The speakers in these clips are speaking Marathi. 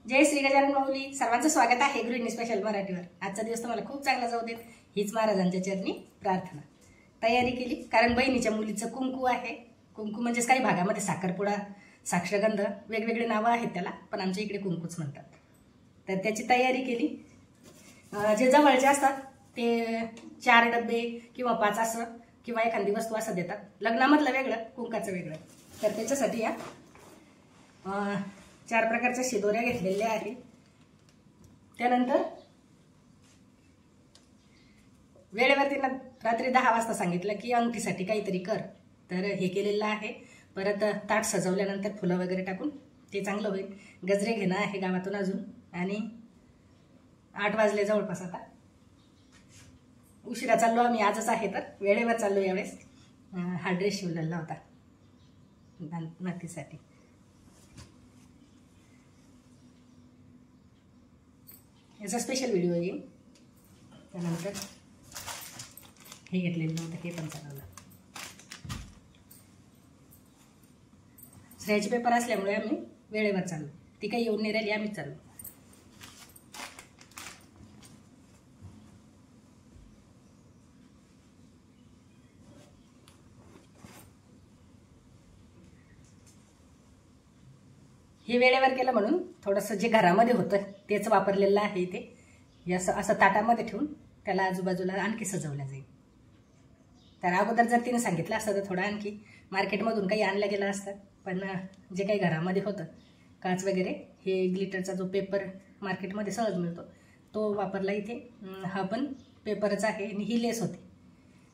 जय श्री गजानन माऊली. सर्वांचं स्वागत आहे गृहिणी स्पेशल मराठीवर. आजचा दिवस तुम्हाला खूप चांगला जाऊ देत हीच महाराजांच्या चरणी प्रार्थना. तयारी केली कारण बहिणीच्या मुलीचं कुंकू आहे. कुंकू म्हणजेच काही भागामध्ये साखरपुडा, साक्षगंध वेगवेगळे नावं आहेत त्याला, पण आमच्या इकडे कुंकूच म्हणतात. तर त्याची तयारी केली. जे जवळचे असतात ते 4 डब्बे किंवा 5 असं किंवा एखादी वस्तू असं देतात. लग्नामधलं वेगळं, कुंकाचं वेगळं. तर त्याच्यासाठी या 4 प्रकारच्या शिदोऱ्या घेतलेल्या आहेत. त्यानंतर वेळेवरती रात्री 10 वाजता सांगितलं की अंगठीसाठी काहीतरी कर, तर हे केलेलं आहे. परत ताट सजवल्यानंतर फुलं वगैरे टाकून ते चांगलं होईल. गजरे घेणं आहे गावातून अजून, आणि 8 वाजले जवळपास. आता उशिरा चाललो आम्ही, आजच आहे तर वेळेवर चाललो यावेळेस. हा ड्रेस शिवलेला होता नातीसाठी. याचा स्पेशल व्हिडिओ येईल. त्यानंतर हे घेतलेलं नव्हतं, हे पण चालवलं. श्रेयाचे पेपर असल्यामुळे आम्ही वेळेवर चाललो. ती काही येऊन नाही राहिली, आम्हीच चाललो. हे वेळेवर केलं म्हणून थोडंसं जे घरामध्ये होतं तेच वापरलेलं आहे इथे. असं ताटामध्ये ठेवून त्याला आजूबाजूला आणखी सजवलं जाईल. तर अगोदर जर तिने सांगितलं असतं तर थोडं आणखी मार्केटमधून काही आणलं गेलं असतं, पण जे काही घरामध्ये होतं काच वगैरे, हे ग्लिटरचा जो पेपर मार्केटमध्ये सहज मिळतो तो वापरला इथे. हा पण पेपरच आहे आणि ही लेस होती.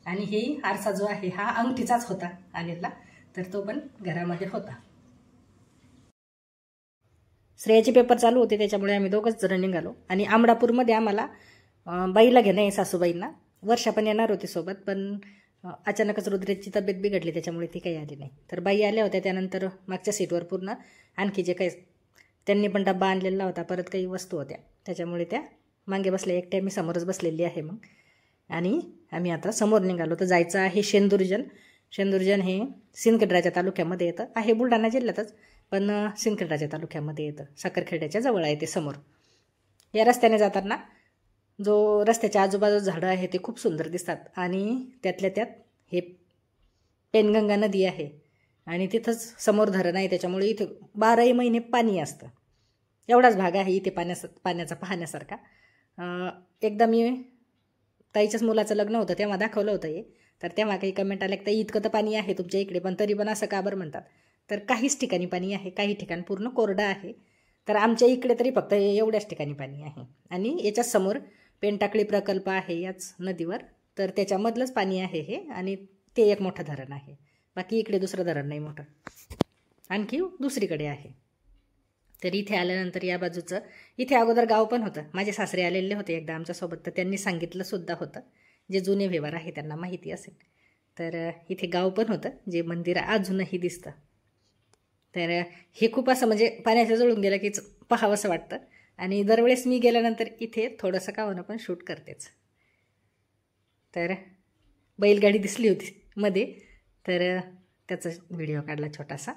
आणि हे आरसा जो आहे हा अंगठीचाच होता आलेला, तर तो पण घरामध्ये होता. श्रेयाचे पेपर चालू होते त्याच्यामुळे आम्ही दोघंच जण निघालो. आणि आमडापूरमध्ये आम्हाला बाईला घेणं आहे, सासूबाईंना. वर्षा पण येणार होती सोबत, पण अचानकच रुद्रेची तब्येत बिघडली त्याच्यामुळे ती काही आली नाही. तर बाई आल्या होत्या. त्यानंतर मागच्या सीटवर पूर्ण आणखी जे काही त्यांनी पण डब्बा आणलेला होता, परत काही वस्तू होत्या त्याच्यामुळे त्या मागे बसल्या. एकट्या मी समोरच बसलेली आहे मग. आणि आम्ही आता समोर निघालो. तर जायचं आहे शेंदुर्जन. शेंदुर्जन हे सिंदखेडराजा तालुक्यामध्ये येतं, आहे बुलढाणा जिल्ह्यातच, पण सिंदखेडराजा तालुक्यामध्ये येतं. साखरखेड्याच्या जवळ आहे ते समोर. या रस्त्याने जाताना जो रस्त्याच्या आजूबाजू झाडं आहे ते खूप सुंदर दिसतात. आणि त्यातल्या त्यात हे पेनगंगा नदी आहे आणि तिथंच समोर धरण आहे, त्याच्यामुळे इथे 12ही महिने पाणी असतं. एवढाच भाग आहे इथे पाण्याचा पाहण्यासारखा. एकदा मी ताईच्याच मुलाचं लग्न होतं तेव्हा दाखवलं होतं हे. तर तेव्हा काही कमेंट आल्या की इतकं तर पाणी आहे तुमच्या इकडे, पण तरी पण असं का बरं म्हणतात. तर काहीच ठिकाणी पाणी आहे, काही ठिकाण पूर्ण कोरडं आहे. तर आमच्या इकडे तरी फक्त एवढ्याच ठिकाणी पाणी आहे. आणि याच्याच समोर पेनटाकळी प्रकल्प आहे याच नदीवर, तर त्याच्यामधलंच पाणी आहे हे. आणि ते एक मोठं धरण आहे, बाकी इकडे दुसरं धरण नाही मोठं, आणखी दुसरीकडे आहे. तर इथे आल्यानंतर या बाजूचं, इथे अगोदर गाव पण होतं. माझे सासरे आलेले होते एकदा आमच्यासोबत, तर त्यांनी सांगितलं सुद्धा होतं. जे जुने व्यवहार आहे त्यांना माहिती असेल. तर इथे गाव पण होतं, जे मंदिर अजूनही दिसतं. तर हे खूप असं म्हणजे पाण्याच्या जवळून गेलं की पाहावंसं वाटतं. आणि दरवेळेस मी गेल्यानंतर इथे थोडंसं का होणं पण शूट करतेच. तर बैलगाडी दिसली होती मध्ये, तर त्याचा व्हिडिओ काढला छोटासा.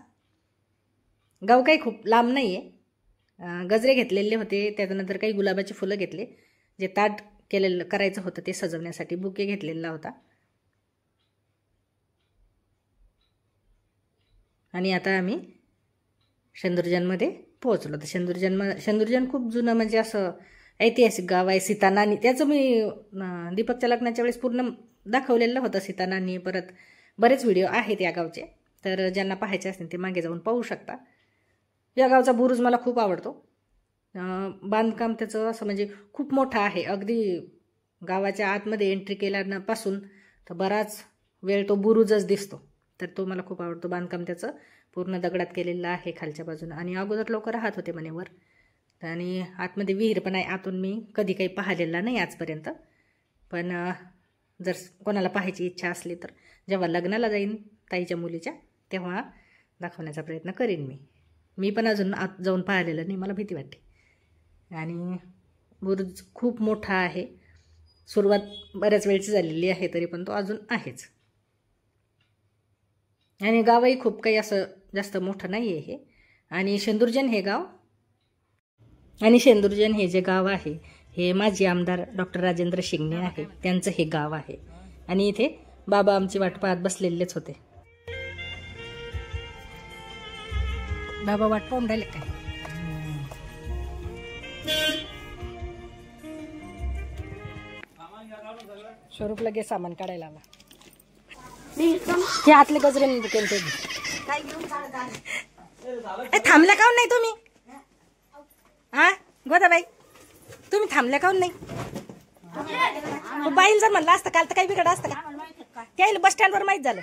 गाव काही खूप लांब नाही आहे. गजरे घेतलेले होते, त्यानंतर काही गुलाबाची फुलं घेतले. जे ताट केलेलं करायचं होतं ते सजवण्यासाठी बुके घेतलेला होता. आणि आता आम्ही शेंदुर्जनमध्ये पोहोचलो. तर शेंदुर्जन खूप जुनं म्हणजे असं ऐतिहासिक गाव आहे. सीतानानी, त्याचं मी दीपकच्या लग्नाच्या वेळेस पूर्ण दाखवलेलं होतं सीतानानी. परत बरेच व्हिडिओ आहेत या गावचे, तर ज्यांना पाहायचे असतील ते मागे जाऊन पाहू शकता. या गावचा बुरुज मला खूप आवडतो. बांधकाम त्याचं असं म्हणजे खूप मोठं आहे. अगदी गावाच्या आतमध्ये एंट्री केल्यापासून तर बराच वेळ तो बुरुजच दिसतो. तर तो मला खूप आवडतो. बांधकाम त्याचं पूर्ण दगडात केलेलं आहे खालच्या बाजूनं. आणि अगोदर लोक राहत होते म्हणे वर. आणि आतमध्ये विहीर पण आहे. आतून मी कधी काही पाहिलेला नाही आजपर्यंत, पण जर कोणाला पाहायची इच्छा असली तर जेव्हा लग्नाला जाईन ताईच्या मुलीच्या तेव्हा दाखवण्याचा प्रयत्न करीन मी पण अजून आत जाऊन पाहिलेलं नाही, मला भीती वाटते. आणि बुरुज खूप मोठा आहे. सुरुवात बऱ्याच वेळची झालेली आहे, तरी पण तो अजून आहेच. आणि गावही खूप काही असं जास्त मोठं नाही आहे हे. आणि शेंदुर्जन हे गाव आणि शेंदुर्जन हे जे गाव आहे हे माजी आमदार डॉक्टर राजेंद्र शिंगणे आहे, त्यांचं हे गाव आहे. आणि इथे बाबा आमची वाट पाहत बसलेलेच होते. बाबा वाट पाहून राहिले काय? स्वरूप लगे सामान काढायला आला. ते आतले गजरे कोणते थांबल्या काऊन नाही तुम्ही? हा गोदाबाई, तुम्ही थांबल्या काऊन नाही? बाईल जर म्हणलं असतं काल तर काही बिघड असतं का? त्याला बस स्टँडवर माहीत झालं.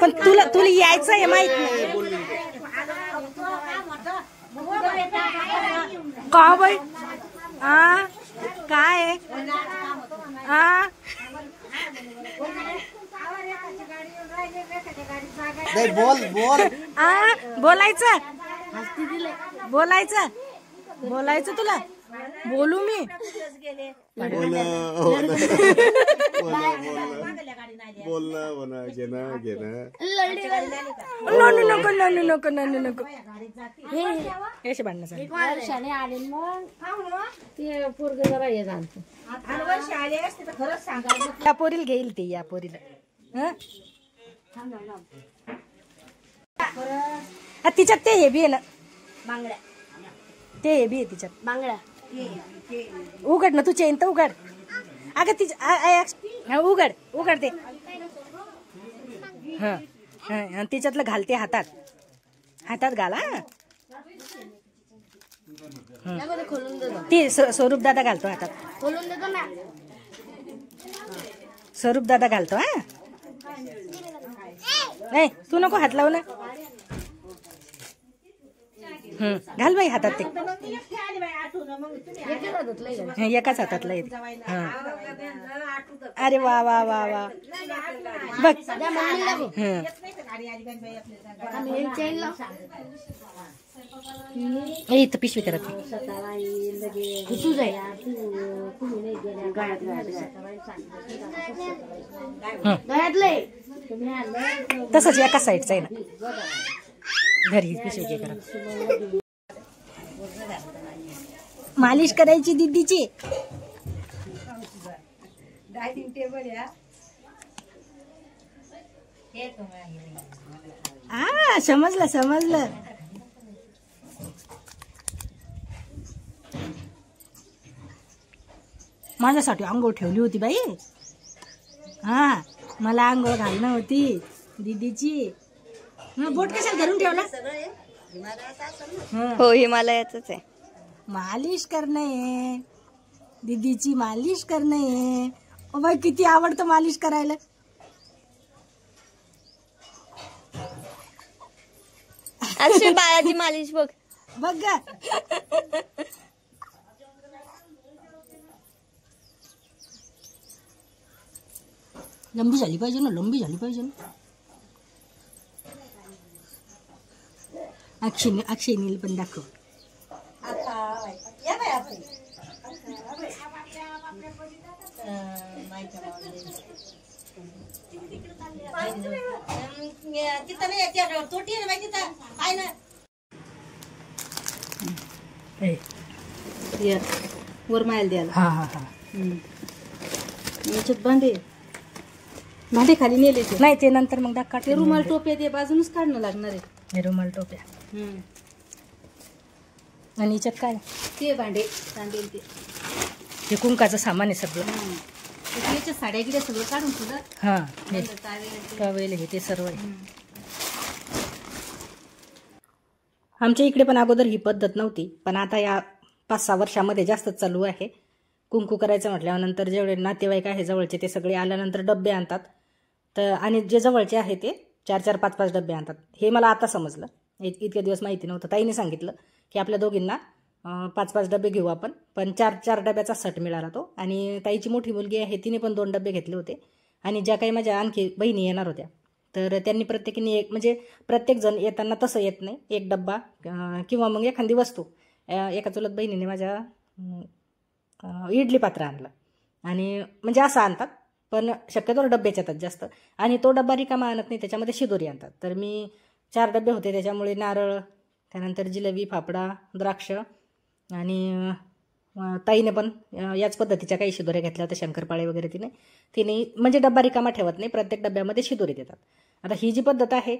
पण तुला यायचं आहे माहित नाही का बाई? काय बोलायचं बोलायचं बोलायचं तुला बोलू मी. नको हे भांडणं या पोरीला घेईल ते, या पोरीला तिच्यात ते हे बी आहे ना बांगड्या, ते हे बी आहे तिच्यात बांगड्या. उघड ना तू चेन तर उघड. अगं तिच्या उघड उघड ते. हा तिच्यातलं घालते हातात, हातात घाला. ती स्वरूप दादा घालतो हातात, स्वरूप दादा घालतो. हा नाही तू नको हात लावू ना. घाल बाई हातात ते, एकाच हातातलं आहे. अरे वा वा वा वा बघ. इथं पिशवी करत तसंच एका साईडचं आहे ना घरी पिशवी करत. मालिश करायची दीदीची. डायनिंग टेबल समजलं समजलं. माझ्यासाठी आंघोळ ठेवली होती बाई. हा मला आंघोळ घालणं होती दीदीची. बोट कशाला धरून ठेवला? हो हिमालयाचंच आहे. मालिश करणे दीदीची, मालिश करणे. ओ बाई किती आवडतं मालिश करायला. अक्षय बाळाची मालिश बघ बघ ग. लंबी झाली पाहिजे ना, लंबी झाली पाहिजे ना. अक्षयनील पण दाखव. वर मायल द्यायला. हा हा हा याच्यात भांडे खाली नेले ते नाही, ते नंतर मग दाखवा. ते रुमाल टोप्या ते बाजूनच काढणं लागणार आहे. रुमाल टोप्या. आणि याच्यात काय ते भांडे सांडेल ते हे कुंकाचं सामान आहे सगळं. याच्या साड्या गिड्या सगळं काढून तुझं. हा टॉवेल हे ते सर्व आहे. आमच्या इकडे पण अगोदर ही पद्धत नव्हती, पण आता या 5-6 वर्षामध्ये जास्तच चालू आहे. कुंकू करायचं म्हटल्यानंतर जेवढे नातेवाईक आहे जवळचे ते सगळे आल्यानंतर डब्बे आणतात. तर आणि जे जवळचे आहे ते 4-4, 5-5 डब्बे आणतात. हे मला आता समजलं, इतके दिवस माहिती नव्हतं. ताईने सांगितलं की आपल्या दोघींना 5-5 डबे घेऊ आपण, पण 4-4 डब्याचा सट मिळाला तो. आणि ताईची मोठी मुलगी आहे तिने पण 2 डबे घेतले होते. आणि ज्या काही माझ्या आणखी बहिणी येणार होत्या तर त्यांनी प्रत्येकीने एक, म्हणजे प्रत्येक जण येताना तसं येत नाही, एक डब्बा किंवा मग एखादी वस्तू. एका चुलत बहिणीने माझ्या इडली पात्र आणलं. आणि म्हणजे असं आणतात, पण शक्यतो डब्याच्या येतात जास्त. आणि तो डब्बा रिकामा आणत नाही, त्याच्यामध्ये शिदोरी आणतात. तर मी 4 डबे होते, त्याच्यामुळे नारळ, त्यानंतर जिलेबी, फाफडा, द्राक्ष आणि ताईने पण याच पद्धतीच्या काही शिदोऱ्या घेतल्या होत्या, शंकरपाळे वगैरे. तिने म्हणजे डब्बा रिकामा ठेवत नाही, प्रत्येक डब्यामध्ये शिदोरी देतात. आता ही जी पद्धत आहे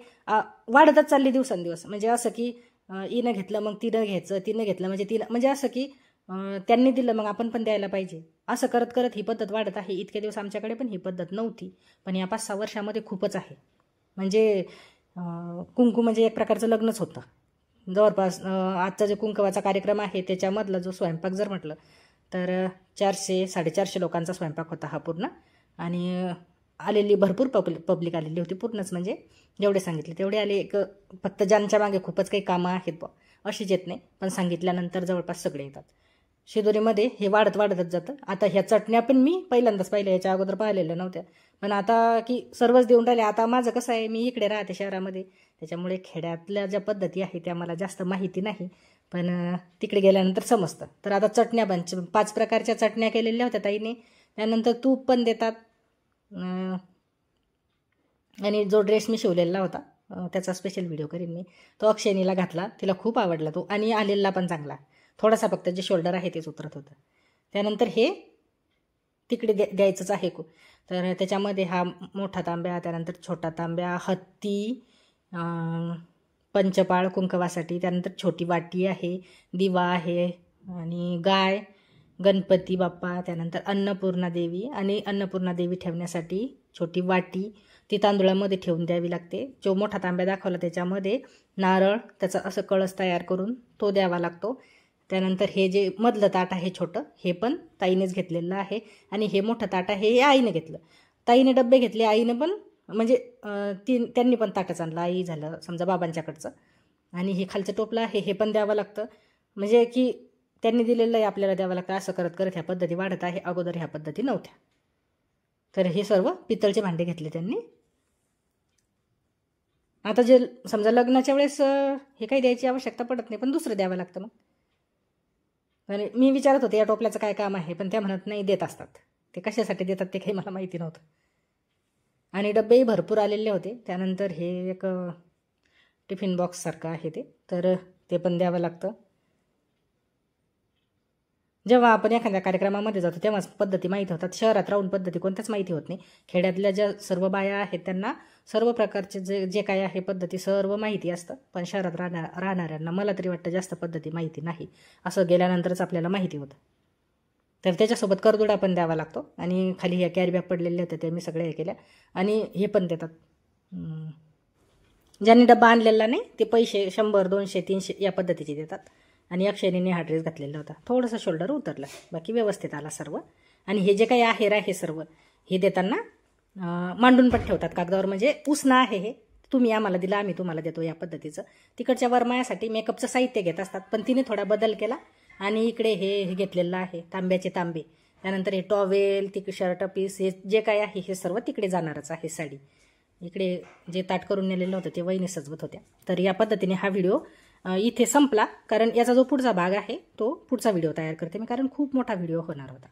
वाढतच चालली दिवसेंदिवस. म्हणजे असं की हिनं घेतलं मग तिनं घ्यायचं, तिनं घेतलं म्हणजे असं की त्यांनी दिलं मग आपण पण द्यायला पाहिजे, असं करत करत ही पद्धत वाढत आहे. इतके दिवस आमच्याकडे पण ही पद्धत नव्हती, पण या 5-6 वर्षामध्ये खूपच आहे. म्हणजे कुंकू म्हणजे एक प्रकारचं लग्नच होतं जवळपास. आजचा जो कुंकवाचा कार्यक्रम आहे त्याच्यामधला जो स्वयंपाक जर म्हटलं तर 400-450 लोकांचा स्वयंपाक होता हा पूर्ण. आणि आलेली भरपूर पब्लिक आलेली होती, पूर्णच म्हणजे जेवढे सांगितले तेवढे आले. फक्त ज्यांच्या मागे खूपच काही कामं आहेत अशीच येत नाही, पण सांगितल्यानंतर जवळपास सगळे येतात. शिदोरीमध्ये हे वाढतच जातं. आता ह्या चटण्या पण मी पहिल्यांदाच पाहिल्या, याच्या अगोदर पाहिलेल्या नव्हत्या, पण आता की सर्वच देऊन राहिले. आता माझं कसं आहे, मी इकडे राहते शहरामध्ये, त्याच्यामुळे खेड्यातल्या ज्या पद्धती आहे त्या मला जास्त माहिती नाही, पण तिकडे गेल्यानंतर समजतं. तर आता चटण्या 5 प्रकारच्या चटण्या केलेल्या होत्या ताईने. त्यानंतर तूप पण देतात. आणि जो ड्रेस मी शिवलेला होता त्याचा स्पेशल व्हिडिओ करीन मी. तो अक्षयनीला घातला, तिला खूप आवडला तो, आणि आलेला पण चांगला. थोडासा फक्त जे शोल्डर आहे तेच उतरत होतं. त्यानंतर हे तिकडे द्यायचंच आहे. तर त्याच्यामध्ये हा मोठा तांब्या, त्यानंतर छोटा तांब्या, हत्ती, पंचपाळ कुंकवासाठी, त्यानंतर छोटी वाटी आहे, दिवा आहे, आणि गाय, गणपती बाप्पा, त्यानंतर अन्नपूर्णा देवी. आणि अन्नपूर्णा देवी ठेवण्यासाठी छोटी वाटी, ती तांदुळामध्ये ठेवून द्यावी लागते. जो मोठा तांब्या दाखवला त्याच्यामध्ये नारळ, त्याचा असं कळस तयार करून तो द्यावा लागतो. त्यानंतर हे जे मधलं ताट आहे छोटं, हे पण ताईनेच घेतलेलं आहे. आणि हे मोठं ताट आहे हे आईने घेतलं. ताईने डबे घेतले, आईनं पण म्हणजे त्यांनी पण ताटच आणलं. आई झालं समजा बाबांच्याकडचं. आणि हे खालचं टोपलं आहे हे पण द्यावं लागतं, म्हणजे की त्यांनी दिलेलं आहे आपल्याला द्यावं लागतं. असं करत करत ह्या पद्धती वाढत आहे. अगोदर ह्या पद्धती नव्हत्या. तर हे सर्व पितळचे भांडे घेतले त्यांनी. आता जे समजा लग्नाच्या वेळेस हे काही द्यायची आवश्यकता पडत नाही, पण दुसरं द्यावं लागतं मग. आणि मी विचारत होते या टोपल्याचं काय काम आहे, पण त्या म्हणत नाही देत असतात. ते कशासाठी देतात ते काही मला माहिती नव्हतं. आणि डब्बेही भरपूर आलेले होते. त्यानंतर हे एक टिफिन बॉक्ससारखं आहे तर ते पण द्यावं लागतं. जेव्हा आपण एखाद्या कार्यक्रमामध्ये जातो तेव्हाच पद्धती माहिती होतात. शहरात राहून पद्धती कोणत्याच माहिती होत नाही. खेड्यातल्या ज्या सर्व बाया आहेत त्यांना सर्व प्रकारचे जे काय आहे पद्धती सर्व माहिती असतं, पण शहरात राहणाऱ्यांना मला तरी वाटतं जास्त पद्धती माहिती नाही. असं गेल्यानंतरच आपल्याला माहिती होतं. तर त्याच्यासोबत करदुडा पण द्यावा लागतो. आणि खाली ह्या कॅरी बॅग पडलेल्या होत्या त्या मी सगळ्या हे केल्या. आणि हे पण देतात, ज्यांनी डब्बा आणलेला नाही ते पैसे 100, 200, 300 या पद्धतीचे देतात. आणि अक्षयनीने हा ड्रेस घातलेला होता, थोडंसं शोल्डर उतरला, बाकी व्यवस्थित आला सर्व. आणि हे जे काही आहे सर्व हे देताना मांडून पण ठेवतात कागदावर, म्हणजे उसणं आहे हे, तुम्ही आम्हाला दिलं आम्ही तुम्हाला देतो या पद्धतीचं. तिकडच्या वरमायासाठी मेकअपचं साहित्य घेत असतात, पण तिने थोडा बदल केला. आणि इकडे हे घेतलेलं आहे तांब्याचे तांबे. त्यानंतर हे टॉवेल, शर्ट पीस, हे जे काय आहे हे सर्व तिकडे जाणारच आहे. साडी इकडे जे ताट करून नेलेलं होतं ते वहिनी सजवत होत्या. तर या पद्धतीने हा व्हिडिओ इथे संपला, कारण याचा जो पुढचा भाग आहे तो पुढचा व्हिडिओ तयार करते मी, कारण खूप मोठा व्हिडिओ होणार होता.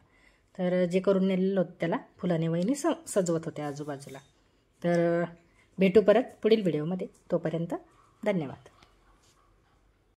तर जे करून नेलेलं होतं त्याला फुलाने वहिनी सजवत होत्या आजूबाजूला. तर भेटू परत पुढील व्हिडिओमध्ये. तोपर्यंत धन्यवाद.